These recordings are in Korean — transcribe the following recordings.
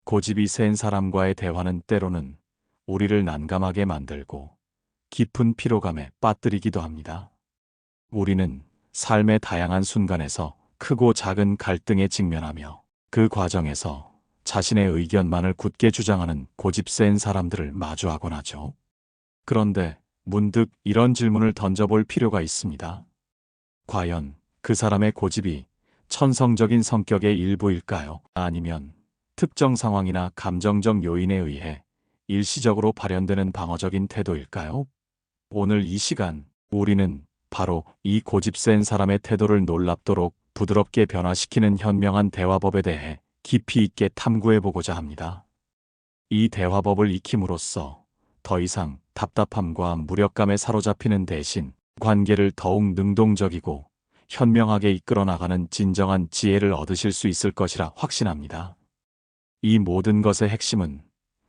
고집이 센 사람과의 대화는 때로는 우리를 난감하게 만들고 깊은 피로감에 빠뜨리기도 합니다. 우리는 삶의 다양한 순간에서 크고 작은 갈등에 직면하며 그 과정에서 자신의 의견만을 굳게 주장하는 고집 센 사람들을 마주하곤 하죠. 그런데 문득 이런 질문을 던져볼 필요가 있습니다. 과연 그 사람의 고집이 천성적인 성격의 일부일까요? 아니면 특정 상황이나 감정적 요인에 의해 일시적으로 발현되는 방어적인 태도일까요? 오늘 이 시간 우리는 바로 이 고집 센 사람의 태도를 놀랍도록 부드럽게 변화시키는 현명한 대화법에 대해 깊이 있게 탐구해보고자 합니다. 이 대화법을 익힘으로써 더 이상 답답함과 무력감에 사로잡히는 대신 관계를 더욱 능동적이고 현명하게 이끌어 나가는 진정한 지혜를 얻으실 수 있을 것이라 확신합니다. 이 모든 것의 핵심은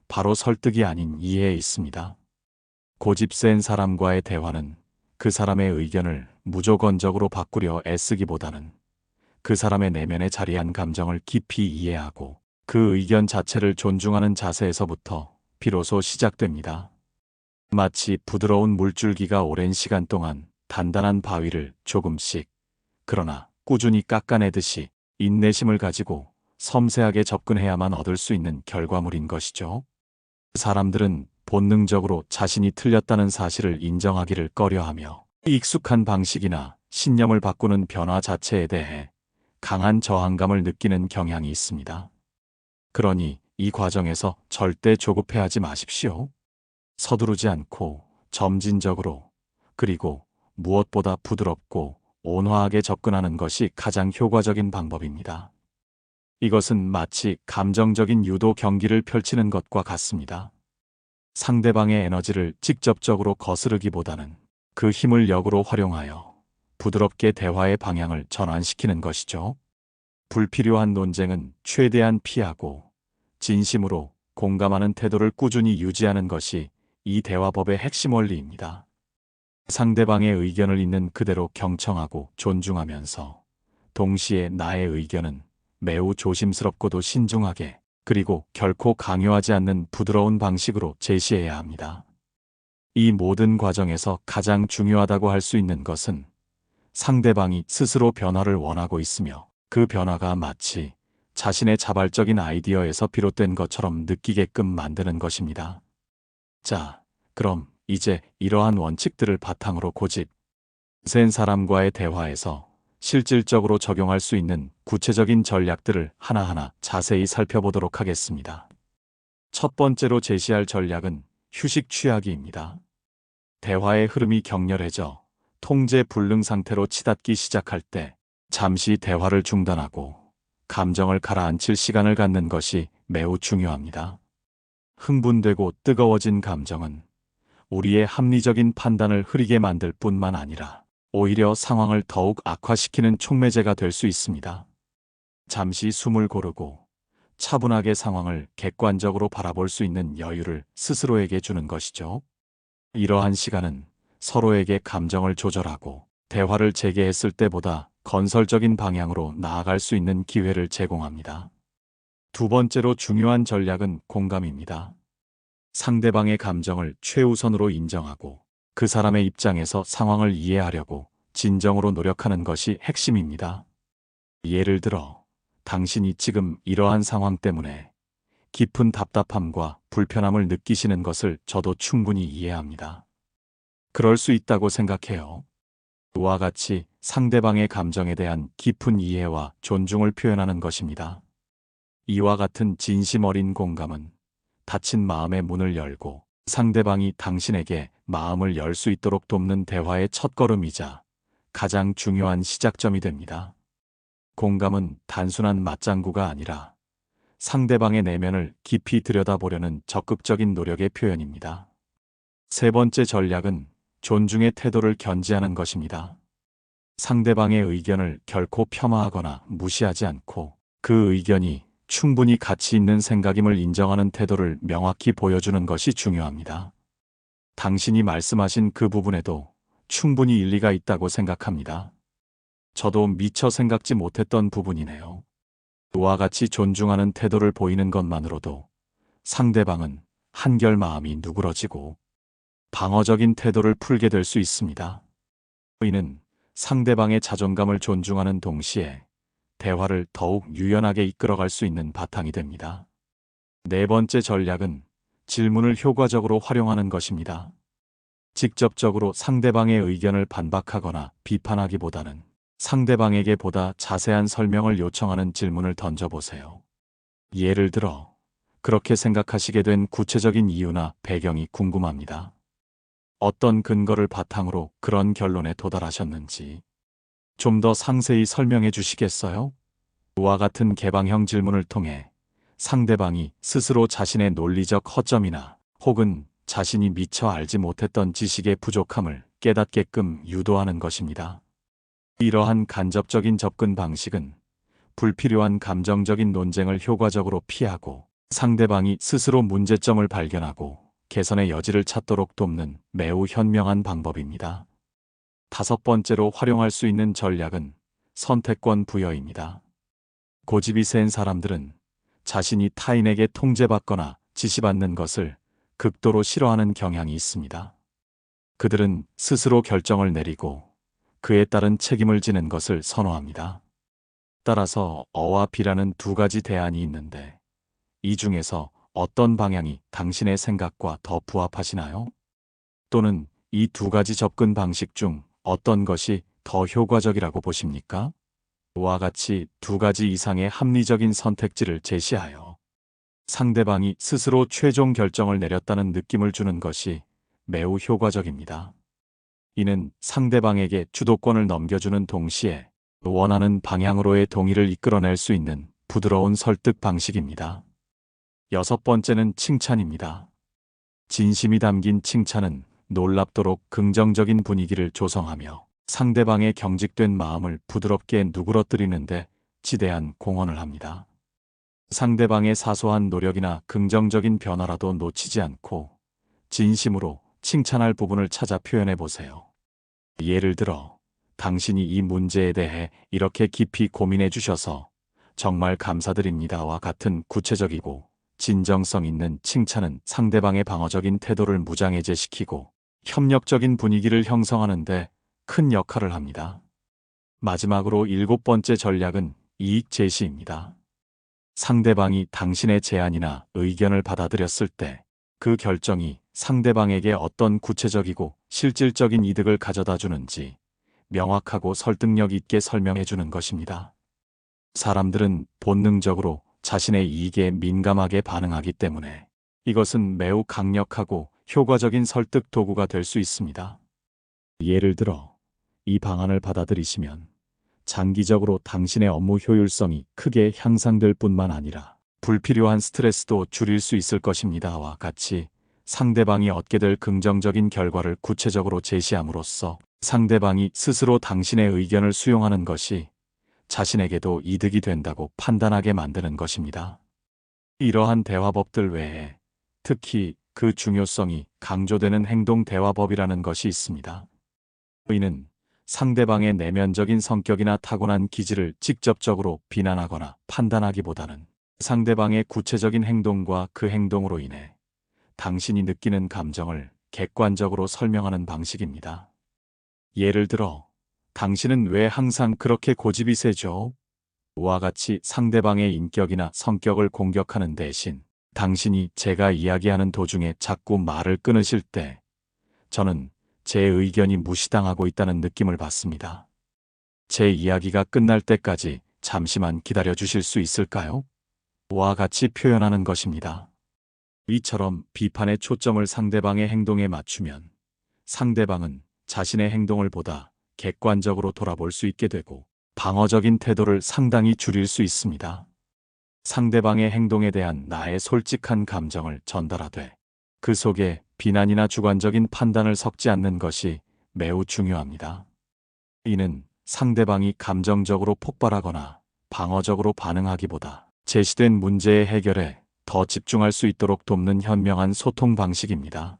바로 설득이 아닌 이해에 있습니다. 고집 센 사람과의 대화는 그 사람의 의견을 무조건적으로 바꾸려 애쓰기보다는 그 사람의 내면에 자리한 감정을 깊이 이해하고 그 의견 자체를 존중하는 자세에서부터 비로소 시작됩니다. 마치 부드러운 물줄기가 오랜 시간 동안 단단한 바위를 조금씩 그러나 꾸준히 깎아내듯이 인내심을 가지고 섬세하게 접근해야만 얻을 수 있는 결과물인 것이죠. 사람들은 본능적으로 자신이 틀렸다는 사실을 인정하기를 꺼려하며 익숙한 방식이나 신념을 바꾸는 변화 자체에 대해 강한 저항감을 느끼는 경향이 있습니다. 그러니 이 과정에서 절대 조급해하지 마십시오. 서두르지 않고 점진적으로 그리고 무엇보다 부드럽고 온화하게 접근하는 것이 가장 효과적인 방법입니다. 이것은 마치 감정적인 유도 경기를 펼치는 것과 같습니다. 상대방의 에너지를 직접적으로 거스르기보다는 그 힘을 역으로 활용하여 부드럽게 대화의 방향을 전환시키는 것이죠. 불필요한 논쟁은 최대한 피하고 진심으로 공감하는 태도를 꾸준히 유지하는 것이 이 대화법의 핵심 원리입니다. 상대방의 의견을 있는 그대로 경청하고 존중하면서 동시에 나의 의견은 매우 조심스럽고도 신중하게 그리고 결코 강요하지 않는 부드러운 방식으로 제시해야 합니다. 이 모든 과정에서 가장 중요하다고 할 수 있는 것은 상대방이 스스로 변화를 원하고 있으며 그 변화가 마치 자신의 자발적인 아이디어에서 비롯된 것처럼 느끼게끔 만드는 것입니다. 자, 그럼 이제 이러한 원칙들을 바탕으로 고집 센 사람과의 대화에서 실질적으로 적용할 수 있는 구체적인 전략들을 하나하나 자세히 살펴보도록 하겠습니다. 첫 번째로 제시할 전략은 휴식 취하기입니다. 대화의 흐름이 격렬해져 통제 불능 상태로 치닫기 시작할 때 잠시 대화를 중단하고 감정을 가라앉힐 시간을 갖는 것이 매우 중요합니다. 흥분되고 뜨거워진 감정은 우리의 합리적인 판단을 흐리게 만들 뿐만 아니라 오히려 상황을 더욱 악화시키는 촉매제가 될 수 있습니다. 잠시 숨을 고르고 차분하게 상황을 객관적으로 바라볼 수 있는 여유를 스스로에게 주는 것이죠. 이러한 시간은 서로에게 감정을 조절하고 대화를 재개했을 때보다 건설적인 방향으로 나아갈 수 있는 기회를 제공합니다. 두 번째로 중요한 전략은 공감입니다. 상대방의 감정을 최우선으로 인정하고 그 사람의 입장에서 상황을 이해하려고 진정으로 노력하는 것이 핵심입니다. 예를 들어, 당신이 지금 이러한 상황 때문에 깊은 답답함과 불편함을 느끼시는 것을 저도 충분히 이해합니다. 그럴 수 있다고 생각해요. 이와 같이 상대방의 감정에 대한 깊은 이해와 존중을 표현하는 것입니다. 이와 같은 진심 어린 공감은 닫힌 마음의 문을 열고 상대방이 당신에게 마음을 열 수 있도록 돕는 대화의 첫걸음이자 가장 중요한 시작점이 됩니다. 공감은 단순한 맞장구가 아니라 상대방의 내면을 깊이 들여다보려는 적극적인 노력의 표현입니다. 세 번째 전략은 존중의 태도를 견지하는 것입니다. 상대방의 의견을 결코 폄하하거나 무시하지 않고 그 의견이 충분히 가치 있는 생각임을 인정하는 태도를 명확히 보여주는 것이 중요합니다. 당신이 말씀하신 그 부분에도 충분히 일리가 있다고 생각합니다. 저도 미처 생각지 못했던 부분이네요. 와 같이 존중하는 태도를 보이는 것만으로도 상대방은 한결 마음이 누그러지고 방어적인 태도를 풀게 될 수 있습니다. 이는 상대방의 자존감을 존중하는 동시에 대화를 더욱 유연하게 이끌어갈 수 있는 바탕이 됩니다. 네 번째 전략은 질문을 효과적으로 활용하는 것입니다. 직접적으로 상대방의 의견을 반박하거나 비판하기보다는 상대방에게 보다 자세한 설명을 요청하는 질문을 던져보세요. 예를 들어, 그렇게 생각하시게 된 구체적인 이유나 배경이 궁금합니다. 어떤 근거를 바탕으로 그런 결론에 도달하셨는지 좀 더 상세히 설명해 주시겠어요? 와 같은 개방형 질문을 통해 상대방이 스스로 자신의 논리적 허점이나 혹은 자신이 미처 알지 못했던 지식의 부족함을 깨닫게끔 유도하는 것입니다. 이러한 간접적인 접근 방식은 불필요한 감정적인 논쟁을 효과적으로 피하고 상대방이 스스로 문제점을 발견하고 개선의 여지를 찾도록 돕는 매우 현명한 방법입니다. 다섯 번째로 활용할 수 있는 전략은 선택권 부여입니다. 고집이 센 사람들은 자신이 타인에게 통제받거나 지시받는 것을 극도로 싫어하는 경향이 있습니다. 그들은 스스로 결정을 내리고 그에 따른 책임을 지는 것을 선호합니다. 따라서 어와 비라는 두 가지 대안이 있는데 이 중에서 어떤 방향이 당신의 생각과 더 부합하시나요? 또는 이 두 가지 접근 방식 중 어떤 것이 더 효과적이라고 보십니까? 와 같이 두 가지 이상의 합리적인 선택지를 제시하여 상대방이 스스로 최종 결정을 내렸다는 느낌을 주는 것이 매우 효과적입니다. 이는 상대방에게 주도권을 넘겨주는 동시에 원하는 방향으로의 동의를 이끌어낼 수 있는 부드러운 설득 방식입니다. 여섯 번째는 칭찬입니다. 진심이 담긴 칭찬은 놀랍도록 긍정적인 분위기를 조성하며 상대방의 경직된 마음을 부드럽게 누그러뜨리는데 지대한 공헌을 합니다. 상대방의 사소한 노력이나 긍정적인 변화라도 놓치지 않고 진심으로 칭찬할 부분을 찾아 표현해 보세요. 예를 들어, 당신이 이 문제에 대해 이렇게 깊이 고민해 주셔서 정말 감사드립니다와 같은 구체적이고 진정성 있는 칭찬은 상대방의 방어적인 태도를 무장해제시키고 협력적인 분위기를 형성하는 데 큰 역할을 합니다. 마지막으로 일곱 번째 전략은 이익 제시입니다. 상대방이 당신의 제안이나 의견을 받아들였을 때 그 결정이 상대방에게 어떤 구체적이고 실질적인 이득을 가져다 주는지 명확하고 설득력 있게 설명해 주는 것입니다. 사람들은 본능적으로 자신의 이익에 민감하게 반응하기 때문에 이것은 매우 강력하고 효과적인 설득 도구가 될 수 있습니다. 예를 들어, 이 방안을 받아들이시면 장기적으로 당신의 업무 효율성이 크게 향상될 뿐만 아니라 불필요한 스트레스도 줄일 수 있을 것입니다와 같이 상대방이 얻게 될 긍정적인 결과를 구체적으로 제시함으로써 상대방이 스스로 당신의 의견을 수용하는 것이 자신에게도 이득이 된다고 판단하게 만드는 것입니다. 이러한 대화법들 외에 특히 그 중요성이 강조되는 행동 대화법이라는 것이 있습니다. 이는 상대방의 내면적인 성격이나 타고난 기질을 직접적으로 비난하거나 판단하기보다는 상대방의 구체적인 행동과 그 행동으로 인해 당신이 느끼는 감정을 객관적으로 설명하는 방식입니다. 예를 들어, 당신은 왜 항상 그렇게 고집이 세죠? 와 같이 상대방의 인격이나 성격을 공격하는 대신 당신이 제가 이야기하는 도중에 자꾸 말을 끊으실 때 저는 제 의견이 무시당하고 있다는 느낌을 받습니다. 제 이야기가 끝날 때까지 잠시만 기다려 주실 수 있을까요? 와 같이 표현하는 것입니다. 이처럼 비판의 초점을 상대방의 행동에 맞추면 상대방은 자신의 행동을 보다 객관적으로 돌아볼 수 있게 되고 방어적인 태도를 상당히 줄일 수 있습니다. 상대방의 행동에 대한 나의 솔직한 감정을 전달하되 그 속에 비난이나 주관적인 판단을 섞지 않는 것이 매우 중요합니다. 이는 상대방이 감정적으로 폭발하거나 방어적으로 반응하기보다 제시된 문제의 해결에 더 집중할 수 있도록 돕는 현명한 소통 방식입니다.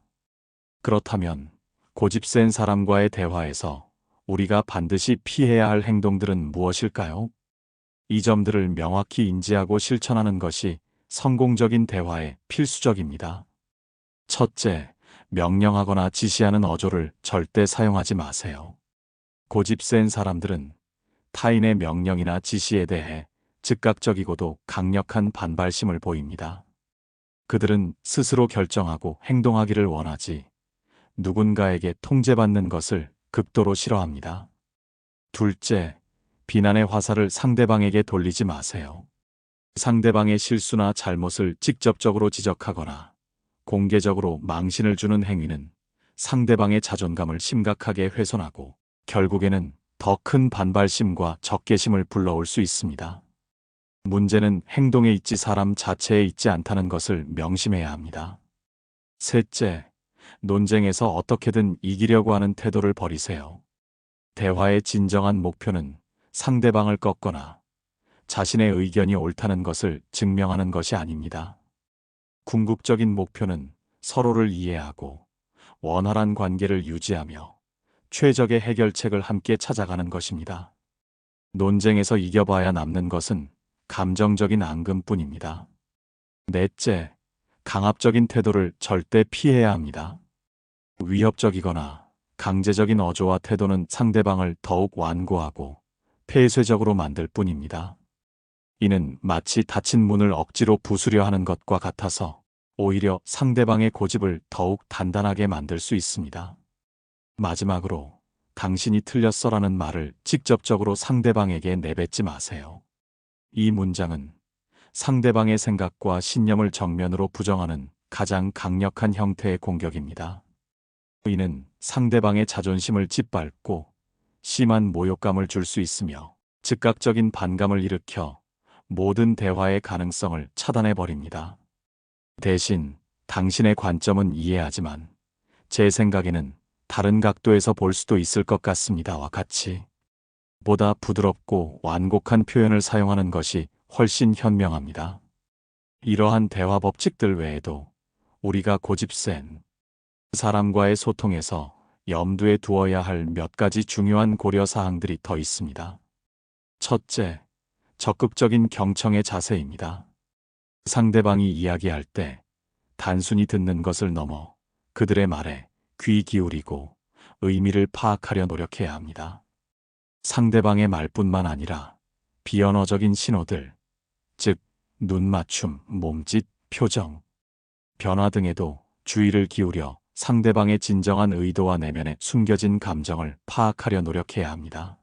그렇다면 고집 센 사람과의 대화에서 우리가 반드시 피해야 할 행동들은 무엇일까요? 이 점들을 명확히 인지하고 실천하는 것이 성공적인 대화에 필수적입니다. 첫째, 명령하거나 지시하는 어조를 절대 사용하지 마세요. 고집 센 사람들은 타인의 명령이나 지시에 대해 즉각적이고도 강력한 반발심을 보입니다. 그들은 스스로 결정하고 행동하기를 원하지 누군가에게 통제받는 것을 극도로 싫어합니다. 둘째, 비난의 화살을 상대방에게 돌리지 마세요. 상대방의 실수나 잘못을 직접적으로 지적하거나 공개적으로 망신을 주는 행위는 상대방의 자존감을 심각하게 훼손하고 결국에는 더 큰 반발심과 적개심을 불러올 수 있습니다. 문제는 행동에 있지 사람 자체에 있지 않다는 것을 명심해야 합니다. 셋째, 논쟁에서 어떻게든 이기려고 하는 태도를 버리세요. 대화의 진정한 목표는 상대방을 꺾거나 자신의 의견이 옳다는 것을 증명하는 것이 아닙니다. 궁극적인 목표는 서로를 이해하고 원활한 관계를 유지하며 최적의 해결책을 함께 찾아가는 것입니다. 논쟁에서 이겨봐야 남는 것은 감정적인 앙금뿐입니다. 넷째, 강압적인 태도를 절대 피해야 합니다. 위협적이거나 강제적인 어조와 태도는 상대방을 더욱 완고하고 폐쇄적으로 만들 뿐입니다. 이는 마치 닫힌 문을 억지로 부수려 하는 것과 같아서 오히려 상대방의 고집을 더욱 단단하게 만들 수 있습니다. 마지막으로 당신이 틀렸어라는 말을 직접적으로 상대방에게 내뱉지 마세요. 이 문장은 상대방의 생각과 신념을 정면으로 부정하는 가장 강력한 형태의 공격입니다. 이는 상대방의 자존심을 짓밟고 심한 모욕감을 줄 수 있으며 즉각적인 반감을 일으켜 모든 대화의 가능성을 차단해버립니다. 대신 당신의 관점은 이해하지만 제 생각에는 다른 각도에서 볼 수도 있을 것 같습니다와 같이 보다 부드럽고 완곡한 표현을 사용하는 것이 훨씬 현명합니다. 이러한 대화 법칙들 외에도 우리가 고집센 사람과의 소통에서 염두에 두어야 할 몇 가지 중요한 고려사항들이 더 있습니다. 첫째, 적극적인 경청의 자세입니다. 상대방이 이야기할 때 단순히 듣는 것을 넘어 그들의 말에 귀 기울이고 의미를 파악하려 노력해야 합니다. 상대방의 말뿐만 아니라 비언어적인 신호들, 즉 눈맞춤, 몸짓, 표정, 변화 등에도 주의를 기울여 상대방의 진정한 의도와 내면에 숨겨진 감정을 파악하려 노력해야 합니다.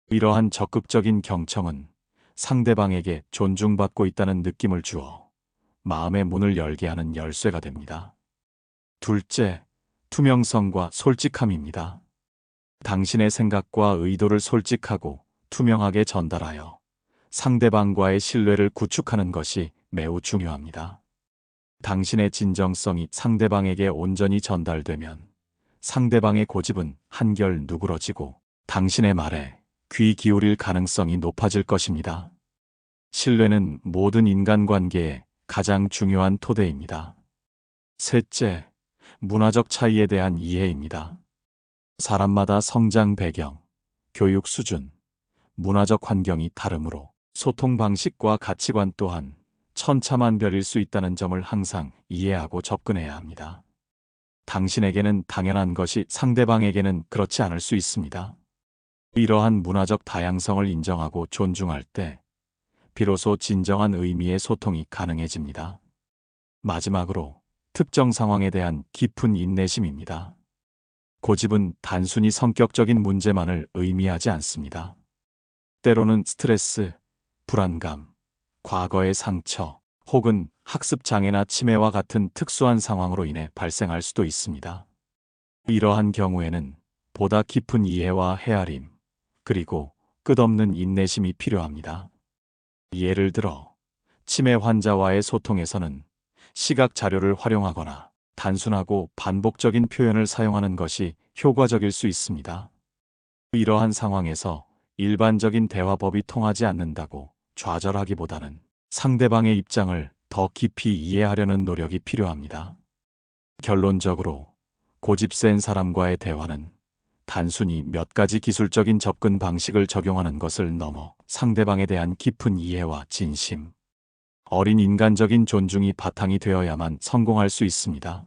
이러한 적극적인 경청은 상대방에게 존중받고 있다는 느낌을 주어 마음의 문을 열게 하는 열쇠가 됩니다. 둘째, 투명성과 솔직함입니다. 당신의 생각과 의도를 솔직하고 투명하게 전달하여 상대방과의 신뢰를 구축하는 것이 매우 중요합니다. 당신의 진정성이 상대방에게 온전히 전달되면 상대방의 고집은 한결 누그러지고 당신의 말에 귀 기울일 가능성이 높아질 것입니다. 신뢰는 모든 인간관계의 가장 중요한 토대입니다. 셋째, 문화적 차이에 대한 이해입니다. 사람마다 성장 배경, 교육 수준, 문화적 환경이 다르므로 소통 방식과 가치관 또한 천차만별일 수 있다는 점을 항상 이해하고 접근해야 합니다. 당신에게는 당연한 것이 상대방에게는 그렇지 않을 수 있습니다. 이러한 문화적 다양성을 인정하고 존중할 때 비로소 진정한 의미의 소통이 가능해집니다. 마지막으로 특정 상황에 대한 깊은 인내심입니다. 고집은 단순히 성격적인 문제만을 의미하지 않습니다. 때로는 스트레스, 불안감, 과거의 상처, 혹은 학습 장애나 치매와 같은 특수한 상황으로 인해 발생할 수도 있습니다. 이러한 경우에는 보다 깊은 이해와 헤아림, 그리고 끝없는 인내심이 필요합니다. 예를 들어, 치매 환자와의 소통에서는 시각 자료를 활용하거나 단순하고 반복적인 표현을 사용하는 것이 효과적일 수 있습니다. 이러한 상황에서 일반적인 대화법이 통하지 않는다고 좌절하기보다는 상대방의 입장을 더 깊이 이해하려는 노력이 필요합니다. 결론적으로 고집 센 사람과의 대화는 단순히 몇 가지 기술적인 접근 방식을 적용하는 것을 넘어 상대방에 대한 깊은 이해와 진심, 어린 인간적인 존중이 바탕이 되어야만 성공할 수 있습니다.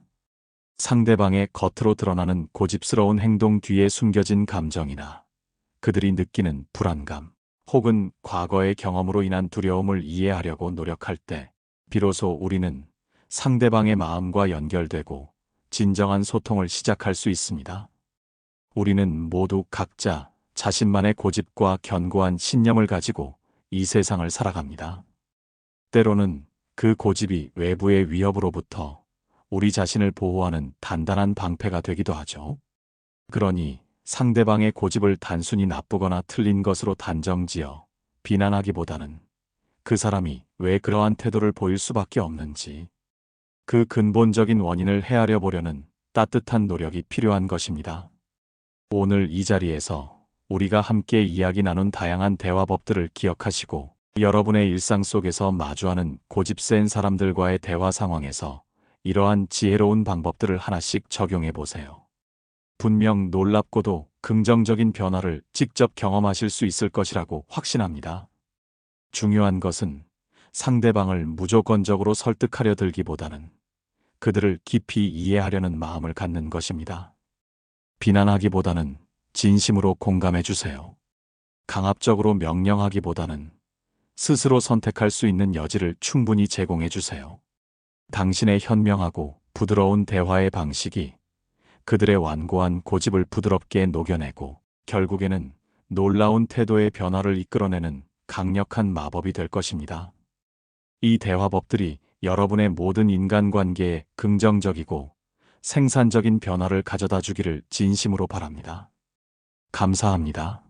상대방의 겉으로 드러나는 고집스러운 행동 뒤에 숨겨진 감정이나 그들이 느끼는 불안감, 혹은 과거의 경험으로 인한 두려움을 이해하려고 노력할 때 비로소 우리는 상대방의 마음과 연결되고 진정한 소통을 시작할 수 있습니다. 우리는 모두 각자 자신만의 고집과 견고한 신념을 가지고 이 세상을 살아갑니다. 때로는 그 고집이 외부의 위협으로부터 우리 자신을 보호하는 단단한 방패가 되기도 하죠. 그러니 상대방의 고집을 단순히 나쁘거나 틀린 것으로 단정지어 비난하기보다는 그 사람이 왜 그러한 태도를 보일 수밖에 없는지, 그 근본적인 원인을 헤아려 보려는 따뜻한 노력이 필요한 것입니다. 오늘 이 자리에서 우리가 함께 이야기 나눈 다양한 대화법들을 기억하시고 여러분의 일상 속에서 마주하는 고집 센 사람들과의 대화 상황에서 이러한 지혜로운 방법들을 하나씩 적용해 보세요. 분명 놀랍고도 긍정적인 변화를 직접 경험하실 수 있을 것이라고 확신합니다. 중요한 것은 상대방을 무조건적으로 설득하려 들기보다는 그들을 깊이 이해하려는 마음을 갖는 것입니다. 비난하기보다는 진심으로 공감해 주세요. 강압적으로 명령하기보다는 스스로 선택할 수 있는 여지를 충분히 제공해 주세요. 당신의 현명하고 부드러운 대화의 방식이 그들의 완고한 고집을 부드럽게 녹여내고 결국에는 놀라운 태도의 변화를 이끌어내는 강력한 마법이 될 것입니다. 이 대화법들이 여러분의 모든 인간관계에 긍정적이고 생산적인 변화를 가져다 주기를 진심으로 바랍니다. 감사합니다.